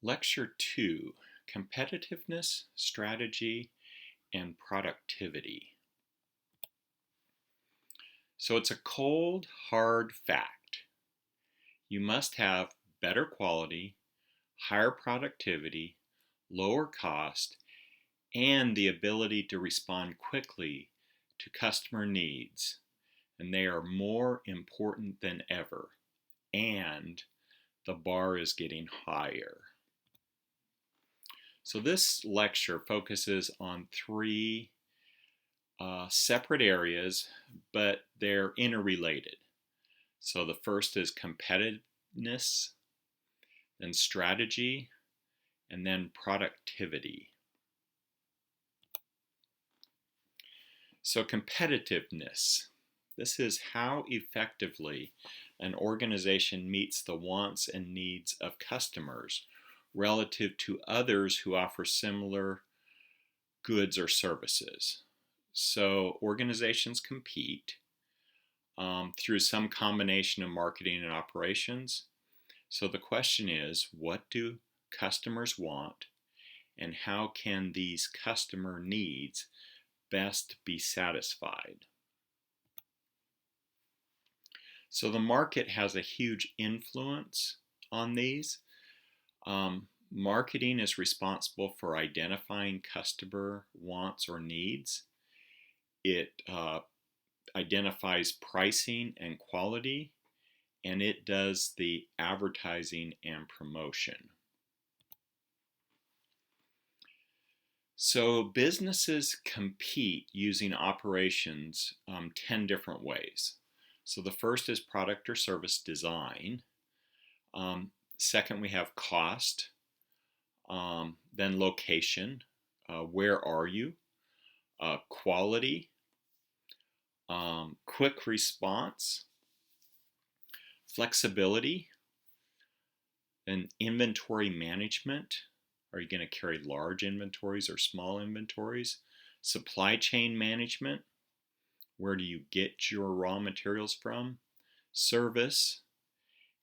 Lecture 2, Competitiveness, Strategy, and Productivity. So it's a cold, hard fact. You must have better quality, higher productivity, lower cost, and the ability to respond quickly to customer needs. And they are more important than ever. And the bar is getting higher. So this lecture focuses on three separate areas, but they're interrelated. So the first is competitiveness, then strategy, and then productivity. So competitiveness. This is how effectively an organization meets the wants and needs of customers relative to others who offer similar goods or services. So organizations compete through some combination of marketing and operations. So the question is, what do customers want, and how can these customer needs best be satisfied? So the market has a huge influence on these. Marketing is responsible for identifying customer wants or needs. It identifies pricing and quality, and it does the advertising and promotion. So businesses compete using operations 10 different ways. So the first is product or service design. Second, we have cost. Then location. Where are you? Quality. Quick response. Flexibility. Then inventory management. Are you going to carry large inventories or small inventories? Supply chain management. Where do you get your raw materials from? Service.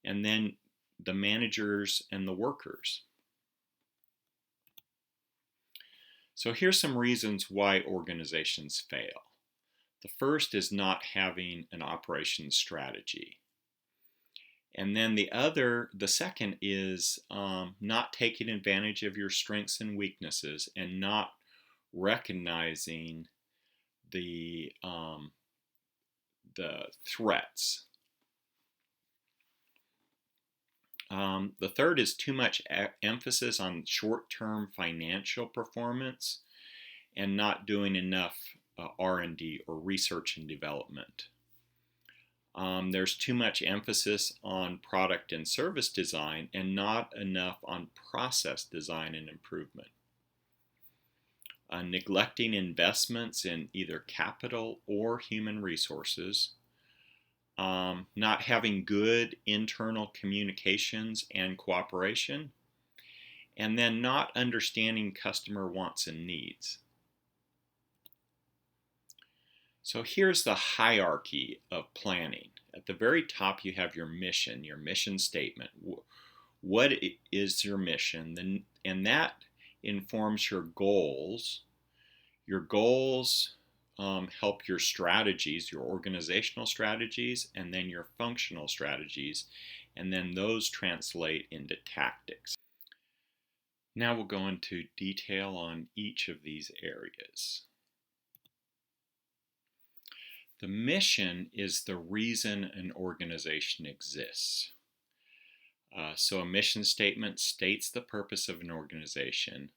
And then the managers and the workers. So here's some reasons why organizations fail. The first is not having an operations strategy. And then the second is not taking advantage of your strengths and weaknesses and not recognizing the threats. The third is too much emphasis on short-term financial performance and not doing enough R&D or research and development. There's too much emphasis on product and service design and not enough on process design and improvement. Neglecting investments in either capital or human resources. Not having good internal communications and cooperation. And then not understanding customer wants and needs. So here's the hierarchy of planning. At the very top, you have your mission statement. What is your mission? And that informs your goals. Your goals help your strategies, your organizational strategies, and then your functional strategies. And then those translate into tactics. Now we'll go into detail on each of these areas. The mission is the reason an organization exists. So a mission statement states the purpose of an organization,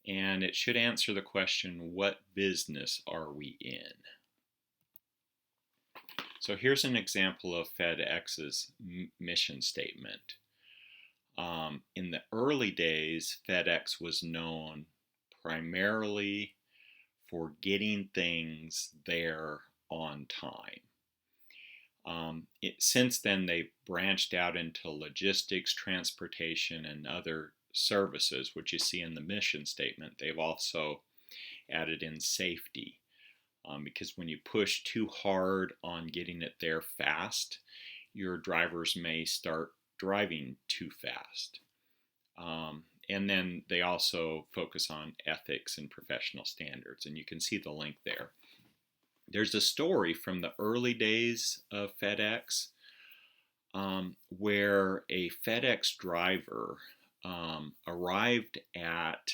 and it should answer the question, what business are we in? So here's an example of FedEx's mission statement. In the early days, FedEx was known primarily for getting things there on time. Since then, they've branched out into logistics, transportation, and other services, which you see in the mission statement. They've also added in safety, because when you push too hard on getting it there fast, your drivers may start driving too fast. and then they also focus on ethics and professional standards, and you can see the link there. There's a story from the early days of FedEx where a FedEx driver arrived at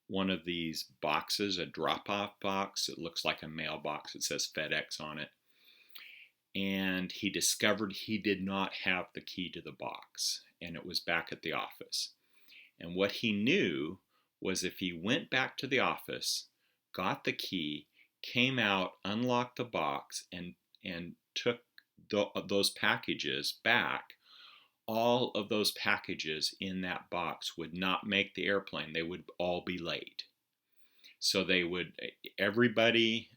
one of these boxes, a drop-off box. It looks like a mailbox. It says FedEx on it. And he discovered he did not have the key to the box, and it was back at the office. And what he knew was if he went back to the office, got the key, came out, unlocked the box, and took those packages back, all of those packages in that box would not make the airplane. They would all be late. So they would, everybody's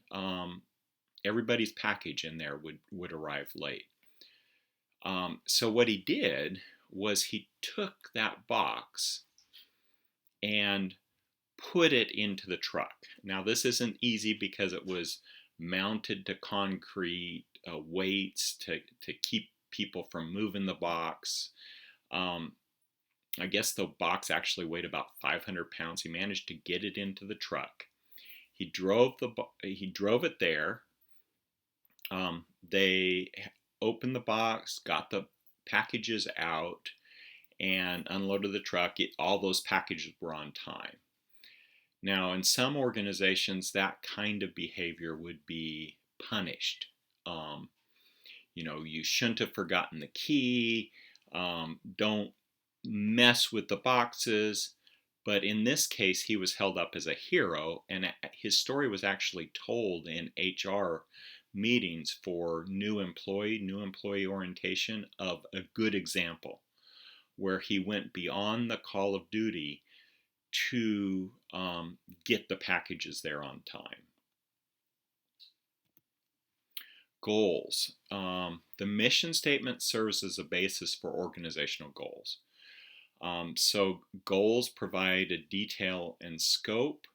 package in there would arrive late. So what he did was he took that box and put it into the truck. Now this isn't easy because it was mounted to concrete weights to keep people from moving the box. I guess the box actually weighed about 500 pounds. He managed to get it into the truck. He drove it there. They opened the box, got the packages out, and unloaded the truck. All those packages were on time. Now, in some organizations, that kind of behavior would be punished. You shouldn't have forgotten the key. Don't mess with the boxes. But in this case, he was held up as a hero, and his story was actually told in HR meetings for new employee orientation of a good example where he went beyond the call of duty to get the packages there on time. Goals. The mission statement serves as a basis for organizational goals. So goals provide a detail and scope.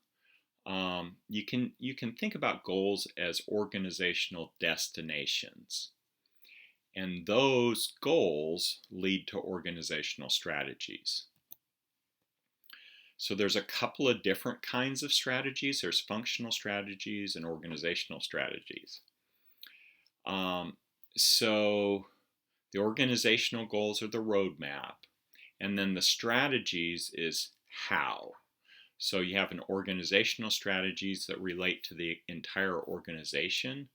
You can think about goals as organizational destinations. And those goals lead to organizational strategies. So there's a couple of different kinds of strategies. There's functional strategies and organizational strategies. So the organizational goals are the roadmap, and then the strategies is how. So you have an organizational strategies that relate to the entire organization,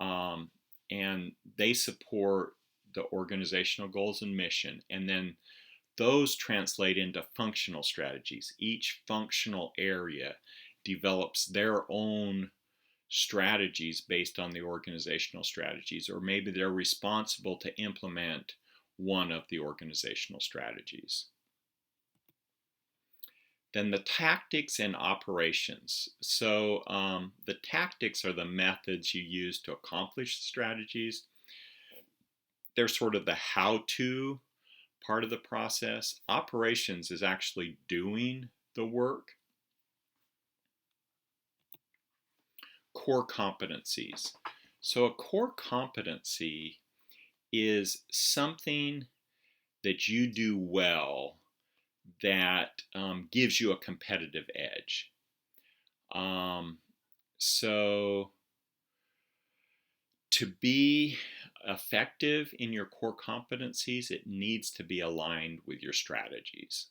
and they support the organizational goals and mission, and then those translate into functional strategies. Each functional area develops their own strategies based on the organizational strategies, or maybe they're responsible to implement one of the organizational strategies. Then the tactics and operations. So the tactics are the methods you use to accomplish the strategies. They're sort of the how-to part of the process. Operations is actually doing the work. Core competencies. So a core competency is something that you do well that gives you a competitive edge. So to be effective in your core competencies, it needs to be aligned with your strategies.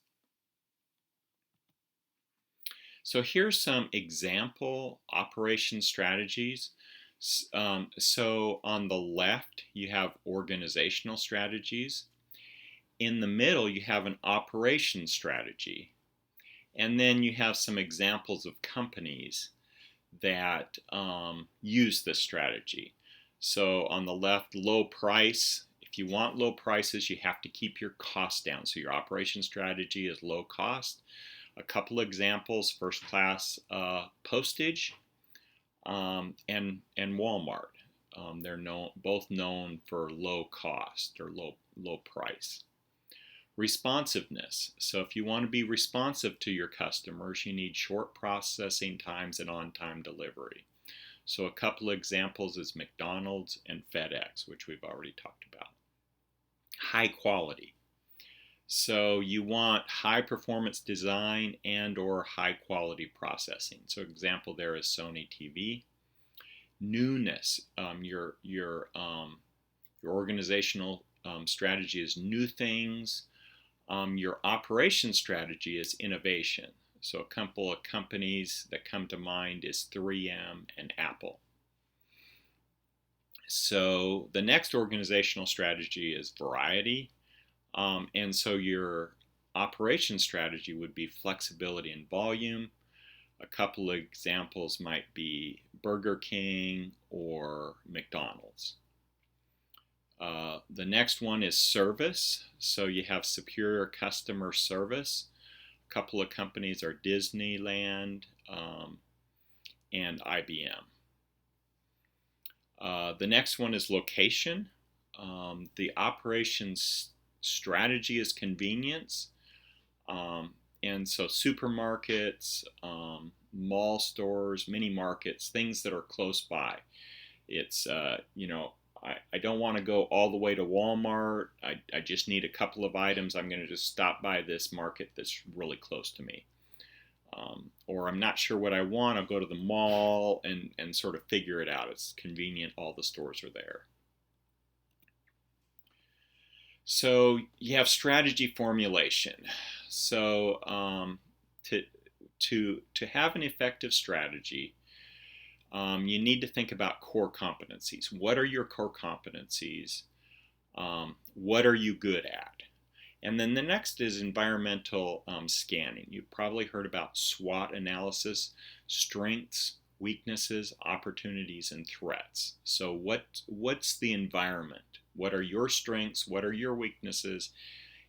So here's some example operation strategies. So on the left, you have organizational strategies. In the middle, you have an operation strategy. And then you have some examples of companies that use this strategy. So on the left, low price. If you want low prices, you have to keep your costs down. So your operation strategy is low cost. A couple examples: first class postage and Walmart. They're both known for low cost or low price. Responsiveness. So if you want to be responsive to your customers, you need short processing times and on-time delivery. So a couple of examples is McDonald's and FedEx, which we've already talked about. High quality. So you want high performance design and or high quality processing. So example there is Sony TV. Newness. Your organizational strategy is new things. Your operation strategy is innovation. So a couple of companies that come to mind is 3M and Apple. So the next organizational strategy is variety. And so your operation strategy would be flexibility and volume. A couple of examples might be Burger King or McDonald's. The next one is service. So you have superior customer service. A couple of companies are Disneyland and IBM. The next one is location. The operations strategy is convenience. And so supermarkets, mall stores, mini markets, things that are close by. It's, I don't want to go all the way to Walmart. I just need a couple of items. I'm going to just stop by this market that's really close to me. Or I'm not sure what I want. I'll go to the mall and sort of figure it out. It's convenient. All the stores are there. So you have strategy formulation. So to have an effective strategy, you need to think about core competencies. What are your core competencies? What are you good at? And then the next is environmental scanning. You've probably heard about SWOT analysis: strengths, weaknesses, opportunities, and threats. So what's the environment? What are your strengths? What are your weaknesses?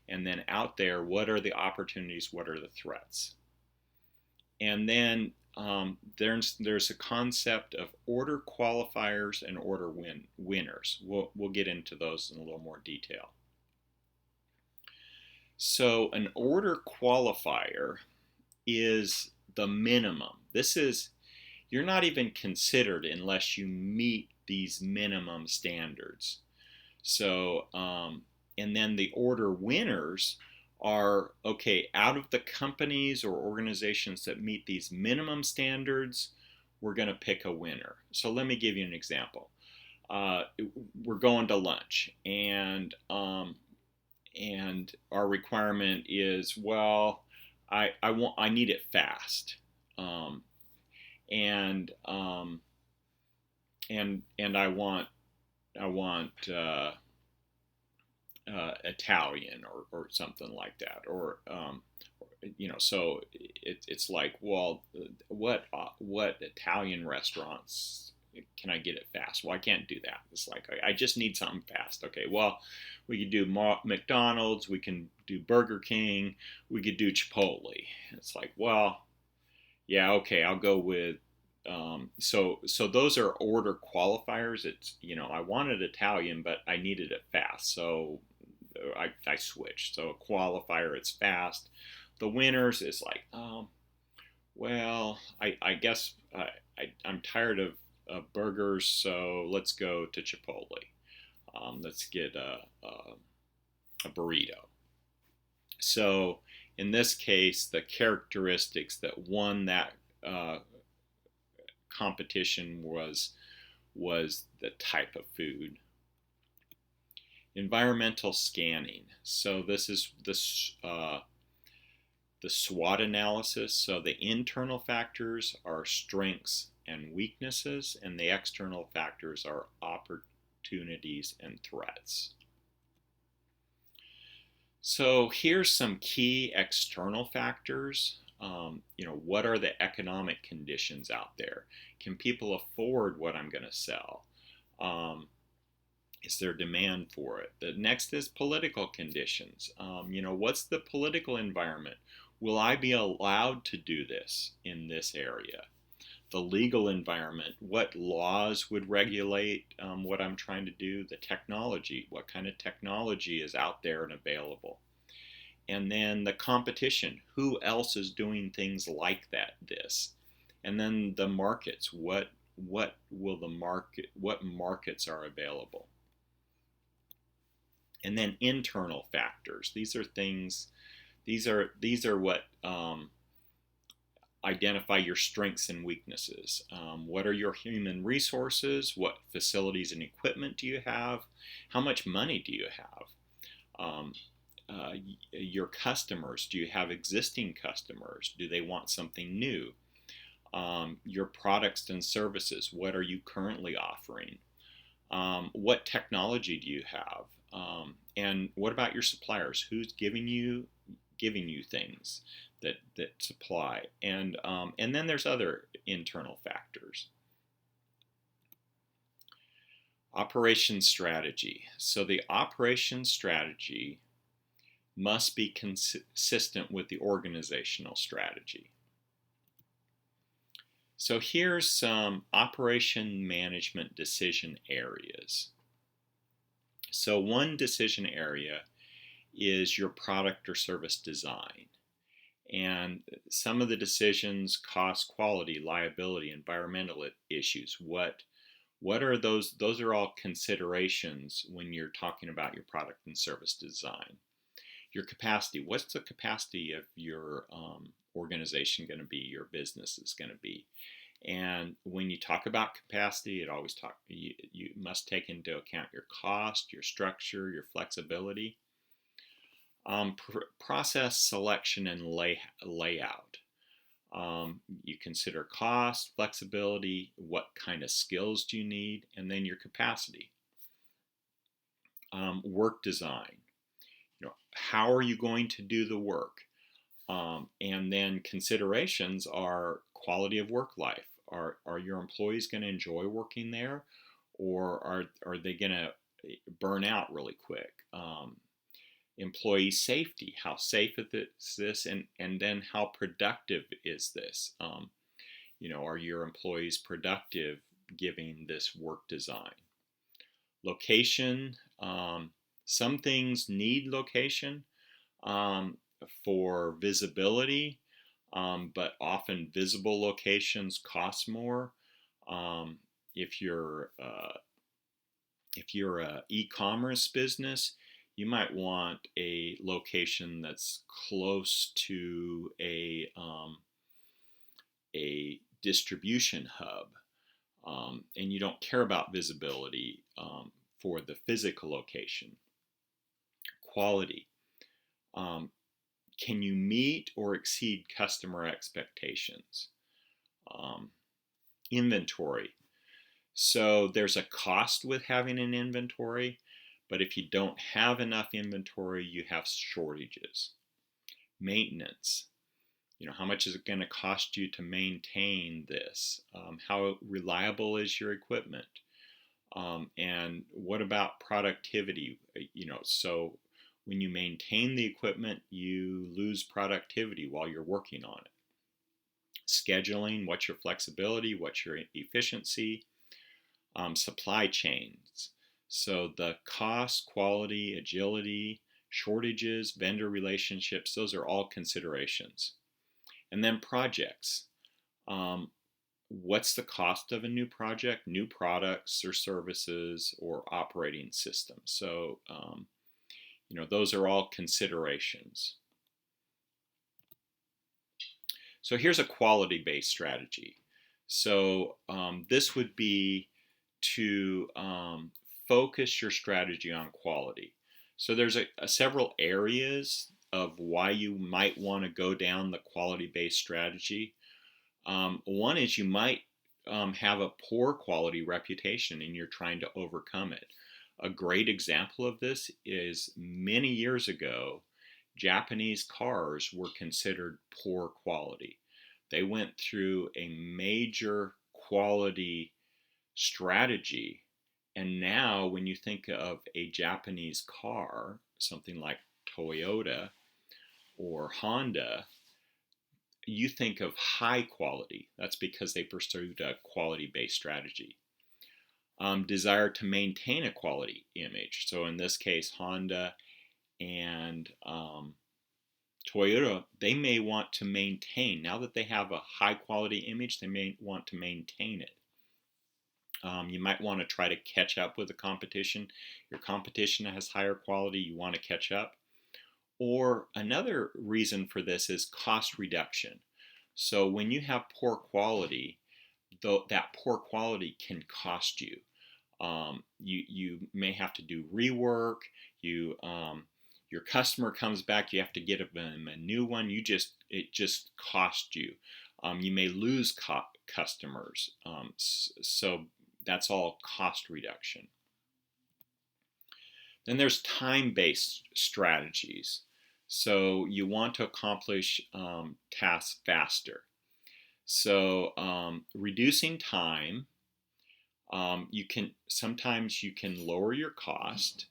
And then out there, what are the opportunities? What are the threats? And then there's a concept of order qualifiers and order winners. We'll get into those in a little more detail. So an order qualifier is the minimum. You're not even considered unless you meet these minimum standards. So, and then the order winners are, okay, out of the companies or organizations that meet these minimum standards, we're going to pick a winner. So let me give you an example. We're going to lunch, and our requirement is, well, I need it fast, and I want Italian or something like that, or so it's like, well, what Italian restaurants can I get it fast? Well, I can't do that. It's like, I just need something fast. Okay, well, we could do McDonald's, we can do Burger King, we could do Chipotle. It's like, well, yeah, okay, I'll go with. So those are order qualifiers. It's, I wanted Italian, but I needed it fast, so I switched. So a qualifier, it's fast. The winners is like, well, I guess I'm tired of burgers, so let's go to Chipotle. Let's get a burrito. So in this case, the characteristics that won that competition was the type of food. Environmental scanning. So this is the SWOT analysis. So the internal factors are strengths and weaknesses, and the external factors are opportunities and threats. So here's some key external factors. What are the economic conditions out there? Can people afford what I'm going to sell? Is there demand for it? The next is political conditions. What's the political environment? Will I be allowed to do this in this area? The legal environment, what laws would regulate what I'm trying to do? The technology, what kind of technology is out there and available? And then the competition, who else is doing things like this? And then the markets, what markets are available? And then internal factors. These are things. These are what identify your strengths and weaknesses. What are your human resources? What facilities and equipment do you have? How much money do you have? Um, your customers. Do you have existing customers? Do they want something new? Your products and services. What are you currently offering? What technology do you have? And what about your suppliers? Who's giving you things that supply? And then there's other internal factors. Operation strategy. So the operation strategy must be consistent with the organizational strategy. So here's some operation management decision areas. So one decision area is your product or service design. And some of the decisions: cost, quality, liability, environmental issues. What are those? Those are all considerations when you're talking about your product and service design. Your capacity. What's the capacity of your organization going to be? Your business is going to be. And when you talk about capacity, you must take into account your cost, your structure, your flexibility. Process selection and layout. You consider cost, flexibility, what kind of skills do you need, and then your capacity. Work design. How are you going to do the work? And then considerations are quality of work life. Are your employees going to enjoy working there, or are they going to burn out really quick? Employee safety. How safe is this, and then how productive is this? Are your employees productive giving this work design? Location. Some things need location for visibility, but often visible locations cost more. If you're a e-commerce business, you might want a location that's close to a distribution hub, and you don't care about visibility for the physical location. Quality. Can you meet or exceed customer expectations? Inventory. So there's a cost with having an inventory, but if you don't have enough inventory, you have shortages. Maintenance. How much is it going to cost you to maintain this? How reliable is your equipment? And what about productivity? So when you maintain the equipment, you lose productivity while you're working on it. Scheduling. What's your flexibility? What's your efficiency? Supply chains. So the cost, quality, agility, shortages, vendor relationships, those are all considerations. And then projects. What's the cost of a new project? New products or services or operating systems. So, those are all considerations. So here's a quality-based strategy. So this would be to focus your strategy on quality. So there's several areas of why you might want to go down the quality-based strategy. One is you might have a poor quality reputation and you're trying to overcome it. A great example of this is many years ago, Japanese cars were considered poor quality. They went through a major quality strategy, and now when you think of a Japanese car, something like Toyota or Honda, you think of high quality. That's because they pursued a quality-based strategy. Desire to maintain a quality image. So in this case, Honda and Toyota, they may want to maintain, now that they have a high quality image, they may want to maintain it. You might want to try to catch up with the competition. Your competition has higher quality, you want to catch up. Or another reason for this is cost reduction. So when you have poor quality, though that poor quality can cost you. You may have to do rework. Your customer comes back, you have to get them a new one. It just costs you. You may lose customers. So that's all cost reduction. Then there's time-based strategies. So you want to accomplish tasks faster. So reducing time, sometimes you can lower your cost.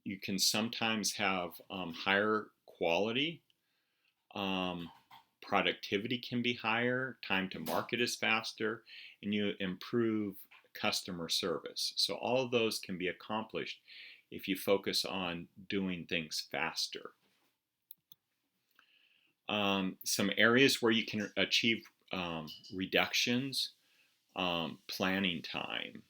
You can sometimes have higher quality. Productivity can be higher. Time to market is faster, and you improve customer service. So all of those can be accomplished if you focus on doing things faster. Some areas where you can achieve reductions: planning time,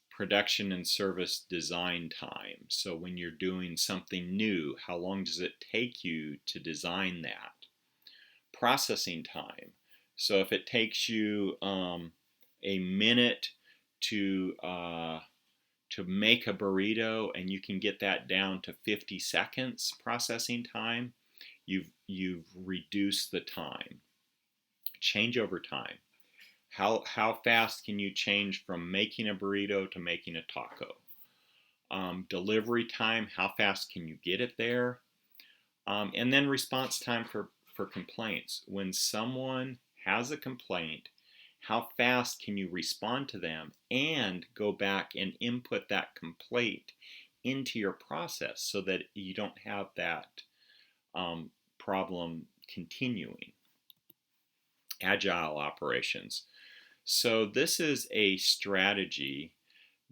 production and service design time. So when you're doing something new, how long does it take you to design that? Processing time. So if it takes you a minute to make a burrito and you can get that down to 50 seconds processing time, you've reduced the time. Changeover time. How fast can you change from making a burrito to making a taco? Delivery time, how fast can you get it there? And then response time for complaints. When someone has a complaint, how fast can you respond to them and go back and input that complaint into your process so that you don't have that problem continuing? Agile Operations. So this is a strategy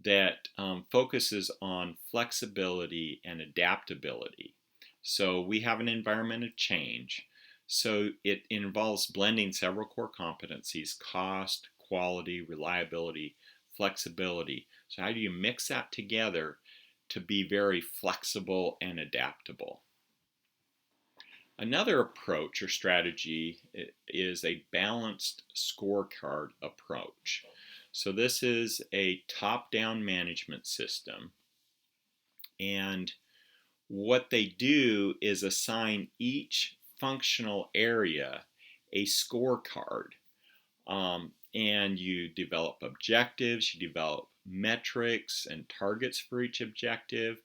that focuses on flexibility and adaptability. So we have an environment of change. So it involves blending several core competencies: cost, quality, reliability, flexibility. So how do you mix that together to be very flexible and adaptable? Another approach or strategy is a balanced scorecard approach. So this is a top-down management system, and what they do is assign each functional area a scorecard. And you develop objectives, you develop metrics and targets for each objective.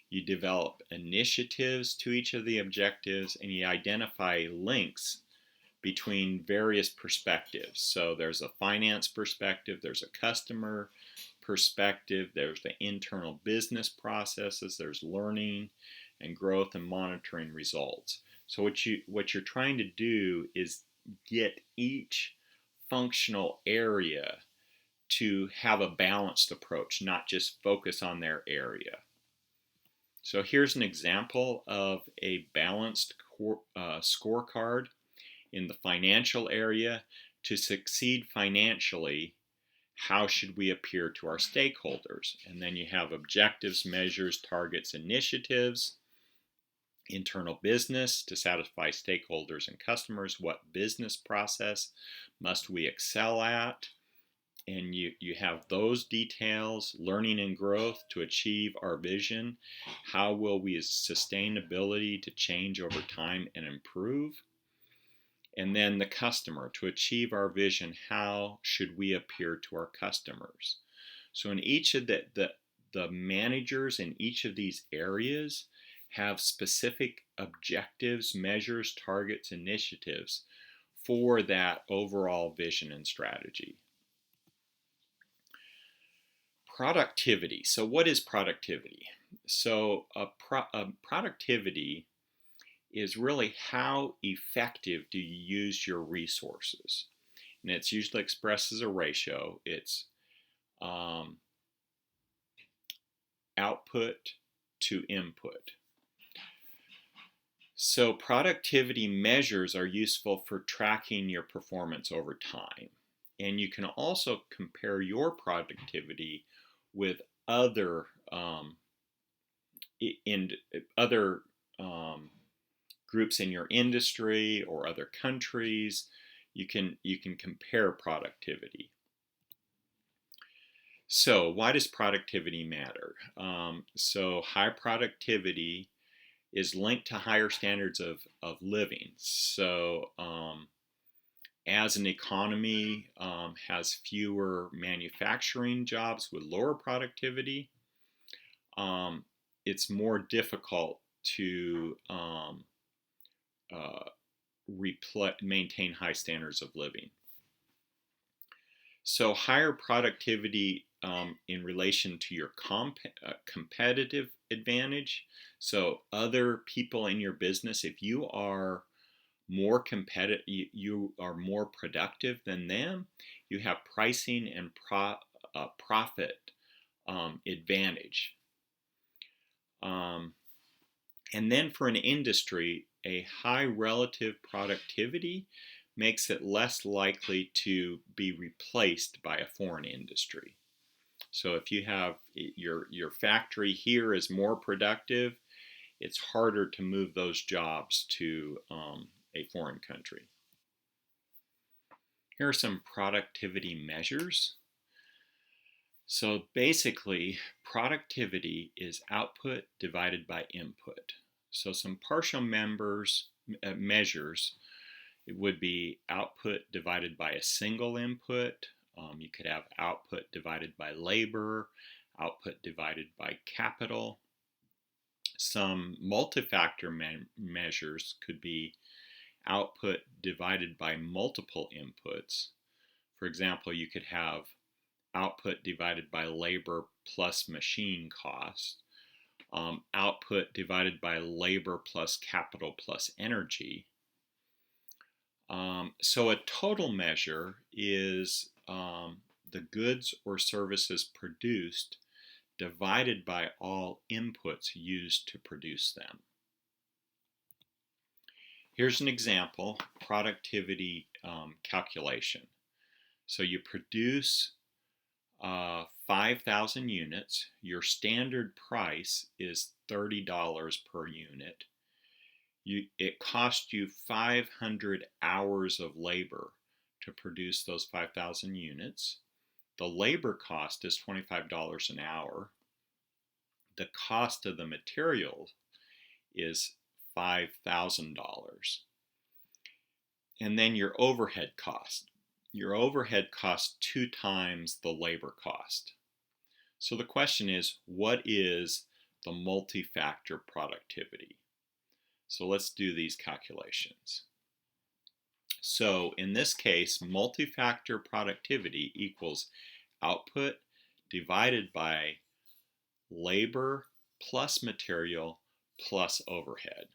You develop initiatives to each of the objectives, and you identify links between various perspectives. So there's a finance perspective, there's a customer perspective, there's the internal business processes, there's learning and growth and monitoring results. So what you're trying to do is get each functional area to have a balanced approach, not just focus on their area. So here's an example of a balanced scorecard. In the financial area: to succeed financially, how should we appear to our stakeholders? And then you have objectives, measures, targets, initiatives. Internal business: to satisfy stakeholders and customers, what business process must we excel at? And you have those details. Learning and growth: to achieve our vision, how will we sustain ability to change over time and improve? And then the customer: to achieve our vision, how should we appear to our customers? So in each of the managers in each of these areas have specific objectives, measures, targets, initiatives for that overall vision and strategy. Productivity. So what is productivity? So productivity is really how effective do you use your resources. And it's usually expressed as a ratio. It's output to input. So productivity measures are useful for tracking your performance over time. And you can also compare your productivity with other in other groups in your industry or other countries. You can compare productivity. So why does productivity matter? So high productivity is linked to higher standards of living. So as an economy has fewer manufacturing jobs with lower productivity, it's more difficult to maintain high standards of living. So higher productivity in relation to your competitive advantage. So other people in your business, if you are more competitive, you are more productive than them, you have pricing and profit advantage. And then for an industry, a high relative productivity makes it less likely to be replaced by a foreign industry. So if you have your factory here is more productive, it's harder to move those jobs to a foreign country. Here are some productivity measures. So basically, productivity is output divided by input. So some partial measures, it would be output divided by a single input. You could have output divided by labor, output divided by capital. Some multi-factor measures could be output divided by multiple inputs. For example, you could have output divided by labor plus machine cost, output divided by labor plus capital plus energy. So a total measure is the goods or services produced divided by all inputs used to produce them. Here's an example, productivity calculation. So you produce 5,000 units. Your standard price is $30 per unit. It cost you 500 hours of labor to produce those 5,000 units. The labor cost is $25 an hour. The cost of the material is $5,000. And then your overhead cost. Your overhead costs 2 times the labor cost. So the question is, what is the multi-factor productivity? So let's do these calculations. So in this case, multi-factor productivity equals output divided by labor plus material plus overhead.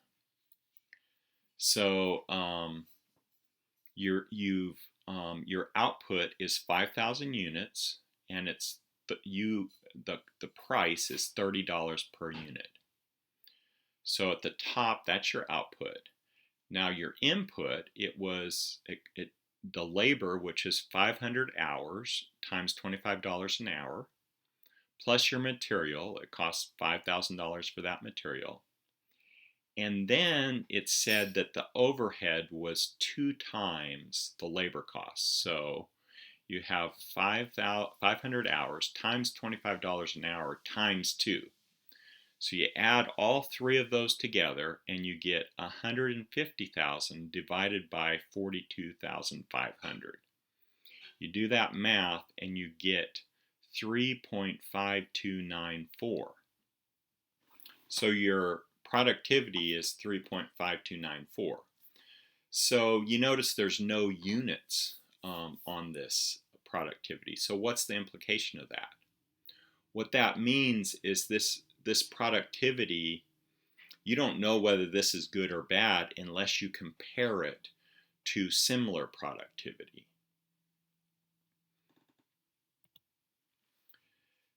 So your output is 5,000 units, and it's the price is $30 per unit. So at the top, that's your output. Now your input, the labor, which is 500 hours times $25 an hour, plus your material, it costs $5,000 for that material. And then it said that the overhead was 2 times the labor cost. So you have 500 hours times $25 an hour times 2. So you add all 3 of those together and you get 150,000 divided by 42,500. You do that math and you get 3.5294. So your productivity is 3.5294. So you notice there's no units on this productivity. So what's the implication of that? What that means is this productivity, you don't know whether this is good or bad unless you compare it to similar productivity.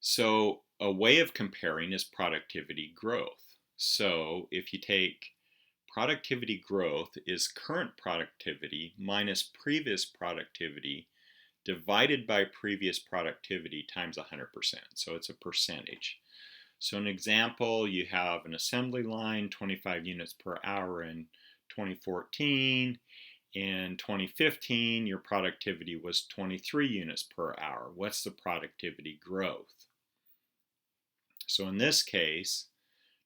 So a way of comparing is productivity growth. So if you take productivity growth is current productivity minus previous productivity divided by previous productivity times 100%. So it's a percentage. So an example, you have an assembly line, 25 units per hour in 2014. In 2015, your productivity was 23 units per hour. What's the productivity growth? So in this case,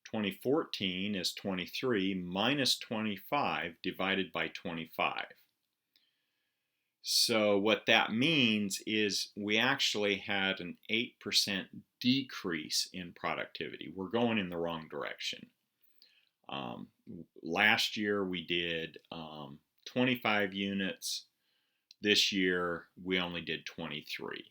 2014 is 23 minus 25 divided by 25. So what that means is we actually had an 8% decrease in productivity. We're going in the wrong direction. Last year we did 25 units. This year we only did 23.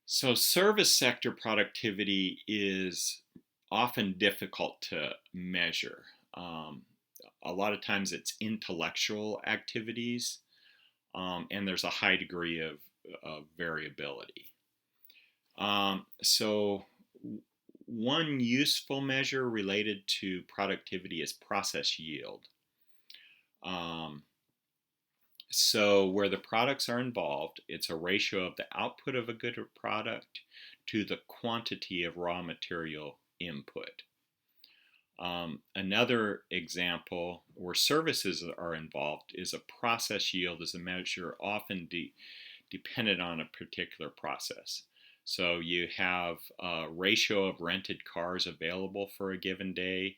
So service sector productivity is often difficult to measure. A lot of times it's intellectual activities, and there's a high degree of variability. So one useful measure related to productivity is process yield. So where the products are involved, it's a ratio of the output of a good product to the quantity of raw material input. Another example where services are involved is a process yield is a measure often dependent on a particular process. So you have a ratio of rented cars available for a given day,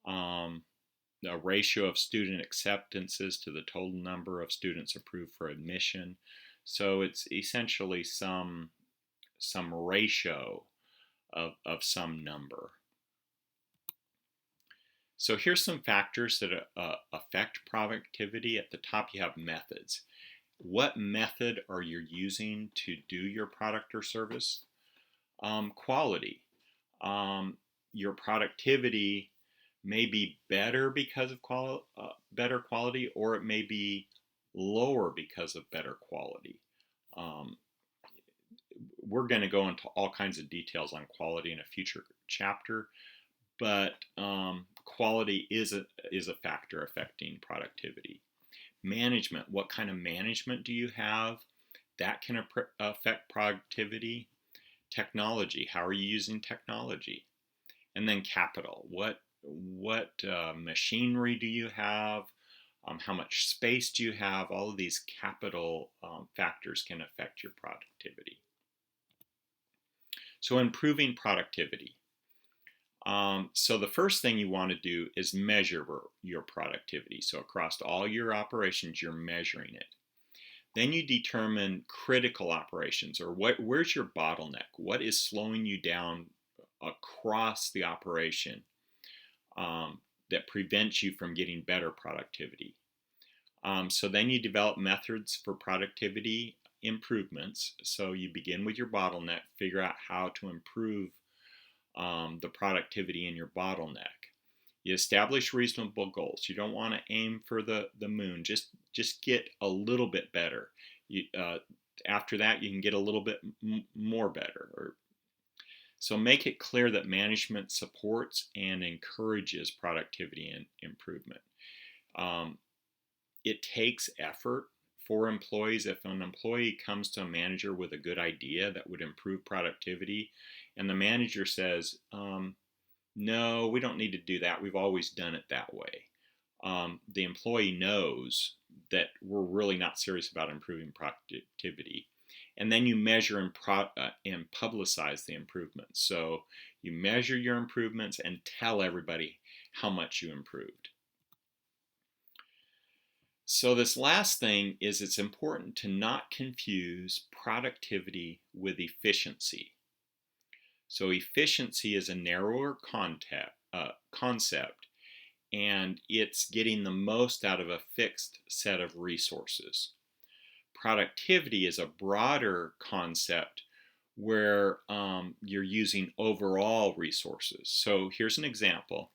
a ratio of student acceptances to the total number of students approved for admission. So it's essentially some ratio of some number. So here's some factors that affect productivity. At the top you have methods. What method are you using to do your product or service? Quality. Your productivity may be better because of better quality, or it may be lower because of better quality. We're going to go into all kinds of details on quality in a future chapter, but quality is a factor affecting productivity. Management, what kind of management do you have? That can affect productivity. Technology, how are you using technology? And then capital, what machinery do you have? How much space do you have? All of these capital factors can affect your productivity. So improving productivity. So the first thing you want to do is measure your productivity. So across all your operations, you're measuring it. Then you determine critical operations, or where's your bottleneck? What is slowing you down across the operation that prevents you from getting better productivity? So then you develop methods for productivity improvements. So you begin with your bottleneck, figure out how to improve the productivity in your bottleneck. You establish reasonable goals. You don't want to aim for the moon. Just get a little bit better. After that, you can get a little bit more better. So make it clear that management supports and encourages productivity and improvement. It takes effort for employees. If an employee comes to a manager with a good idea that would improve productivity, and the manager says, no, we don't need to do that. We've always done it that way. The employee knows that we're really not serious about improving productivity. And then you measure and publicize the improvements. So you measure your improvements and tell everybody how much you improved. So this last thing is it's important to not confuse productivity with efficiency. So efficiency is a narrower concept, and it's getting the most out of a fixed set of resources. Productivity is a broader concept where you're using overall resources. So here's an example.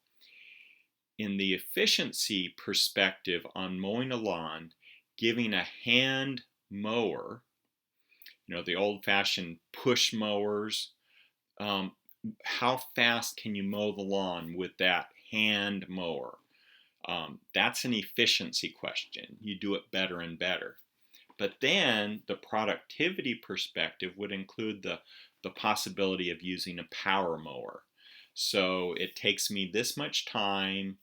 In the efficiency perspective on mowing a lawn, giving a hand mower, the old-fashioned push mowers, how fast can you mow the lawn with that hand mower? That's an efficiency question. You do it better and better. But then the productivity perspective would include the possibility of using a power mower. So it takes me this much time,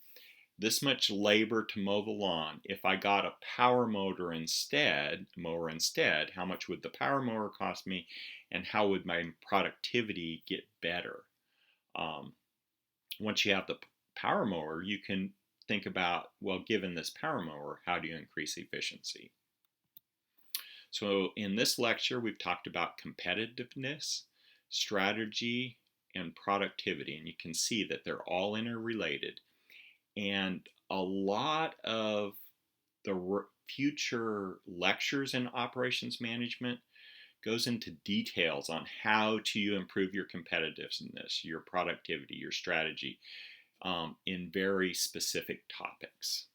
this much labor to mow the lawn. If I got a mower instead, how much would the power mower cost me, and how would my productivity get better? Um, Once you have the power mower, you can think about, well, given this power mower, how do you increase efficiency? So in this lecture, we've talked about competitiveness, strategy, and productivity, and you can see that they're all interrelated. And a lot of the future lectures in operations management goes into details on how to improve your competitiveness, your productivity, your strategy, in very specific topics.